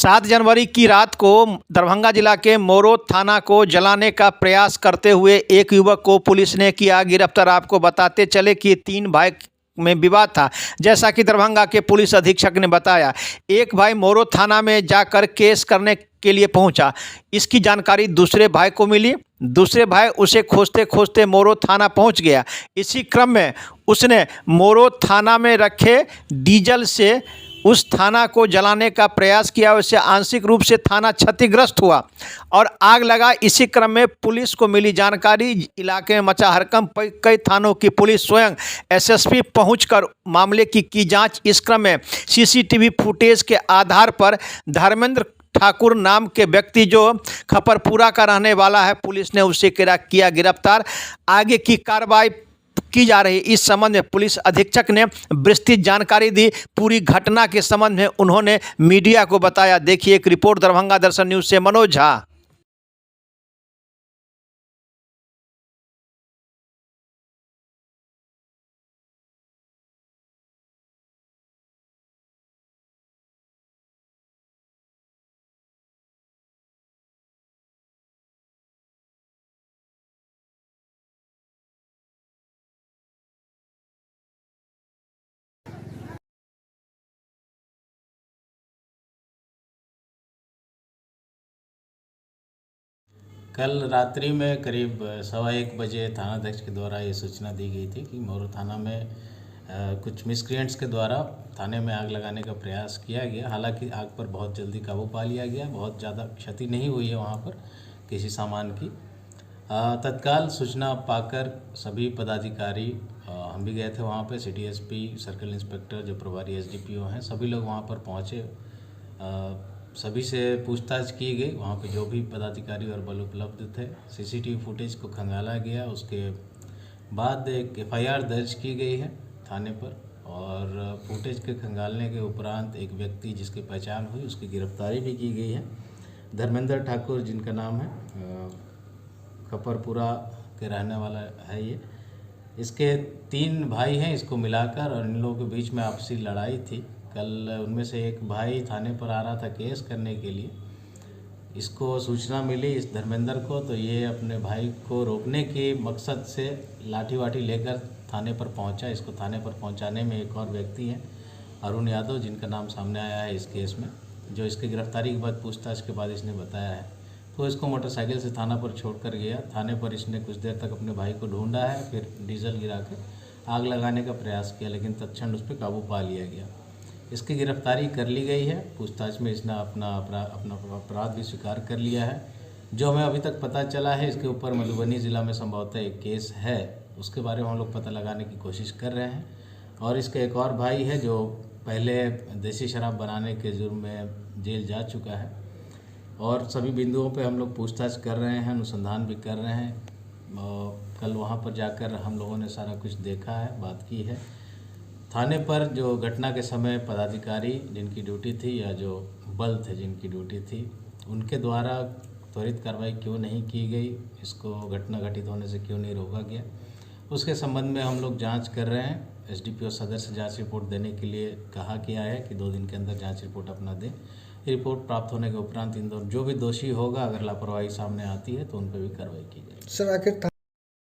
7 जनवरी की रात को दरभंगा जिला के मोरो थाना को जलाने का प्रयास करते हुए एक युवक को पुलिस ने किया गिरफ्तार। आपको बताते चले कि 3 भाई में विवाद था। जैसा कि दरभंगा के पुलिस अधीक्षक ने बताया, एक भाई मोरो थाना में जाकर केस करने के लिए पहुंचा। इसकी जानकारी दूसरे भाई को मिली। दूसरे भाई उसे खोजते खोजते मोरो थाना पहुंच गया। इसी क्रम में उसने मोरो थाना में रखे डीजल से उस थाना को जलाने का प्रयास किया। उससे आंशिक रूप से थाना क्षतिग्रस्त हुआ और आग लगा। इसी क्रम में पुलिस को मिली जानकारी, इलाके में मचा हड़कंप। कई थानों की पुलिस स्वयं एसएसपी पहुंचकर मामले की जांच। इस क्रम में सीसीटीवी फुटेज के आधार पर धर्मेंद्र ठाकुर नाम के व्यक्ति, जो खपरपुरा का रहने वाला है, पुलिस ने उसे किया गिरफ्तार। आगे की कार्रवाई की जा रही। इस संबंध में पुलिस अधीक्षक ने विस्तृत जानकारी दी। पूरी घटना के संबंध में उन्होंने मीडिया को बताया। देखिए एक रिपोर्ट दरभंगा दर्शन न्यूज से मनोज झा। कल रात्रि में करीब 1:15 बजे थानाध्यक्ष के द्वारा ये सूचना दी गई थी कि मोरो थाना में कुछ मिसक्रिएंट्स के द्वारा थाने में आग लगाने का प्रयास किया गया। हालांकि आग पर बहुत जल्दी काबू पा लिया गया। बहुत ज़्यादा क्षति नहीं हुई है वहाँ पर किसी सामान की। तत्काल सूचना पाकर सभी पदाधिकारी, हम भी गए थे वहाँ पे, सिटी एसपी, सर्कल इंस्पेक्टर, जो प्रभारी एसडीपीओ हैं, सभी लोग वहाँ पर पहुँचे। सभी से पूछताछ की गई। वहाँ पे जो भी पदाधिकारी और बल उपलब्ध थे, सीसीटीवी फुटेज को खंगाला गया। उसके बाद एक एफआईआर दर्ज की गई है थाने पर और फुटेज के खंगालने के उपरांत एक व्यक्ति जिसकी पहचान हुई, उसकी गिरफ्तारी भी की गई है। धर्मेंद्र ठाकुर जिनका नाम है, खपरपुरा के रहने वाला है ये। इसके 3 भाई हैं इसको मिलाकर, और इन लोगों के बीच में आपसी लड़ाई थी। कल उनमें से एक भाई थाने पर आ रहा था केस करने के लिए। इसको सूचना मिली इस धर्मेंद्र को, तो ये अपने भाई को रोकने के मकसद से लाठी वाठी लेकर थाने पर पहुंचा। इसको थाने पर पहुंचाने में एक और व्यक्ति है, अरुण यादव, जिनका नाम सामने आया है इस केस में, जो इसकी गिरफ्तारी के बाद पूछताछ के बाद इसने बताया है। तो इसको मोटरसाइकिल से थाना पर छोड़ कर गया। थाने पर इसने कुछ देर तक अपने भाई को ढूंढा है, फिर डीजल गिरा कर आग लगाने का प्रयास किया, लेकिन तत्क्षण उस पर काबू पा लिया गया। इसकी गिरफ्तारी कर ली गई है। पूछताछ में इसने अपना अपराध भी स्वीकार कर लिया है। जो हमें अभी तक पता चला है, इसके ऊपर मधुबनी ज़िला में संभवतः एक केस है, उसके बारे में हम लोग पता लगाने की कोशिश कर रहे हैं। और इसका एक और भाई है जो पहले देसी शराब बनाने के जुर्म में जेल जा चुका है। और सभी बिंदुओं पे हम लोग पूछताछ कर रहे हैं, अनुसंधान भी कर रहे हैं। और कल वहाँ पर जाकर हम लोगों ने सारा कुछ देखा है, बात की है। थाने पर जो घटना के समय पदाधिकारी जिनकी ड्यूटी थी या जो बल थे जिनकी ड्यूटी थी, उनके द्वारा त्वरित कार्रवाई क्यों नहीं की गई, इसको घटना घटित होने से क्यों नहीं रोका गया, उसके संबंध में हम लोग जांच कर रहे हैं। एसडीपीओ सदर से जांच रिपोर्ट देने के लिए कहा गया है कि 2 दिन के अंदर जांच रिपोर्ट अपना दें। रिपोर्ट प्राप्त होने के उपरांत इन दोनों जो भी दोषी होगा, अगर लापरवाही सामने आती है तो उन पर भी कार्रवाई की जाएगी। सर आखिर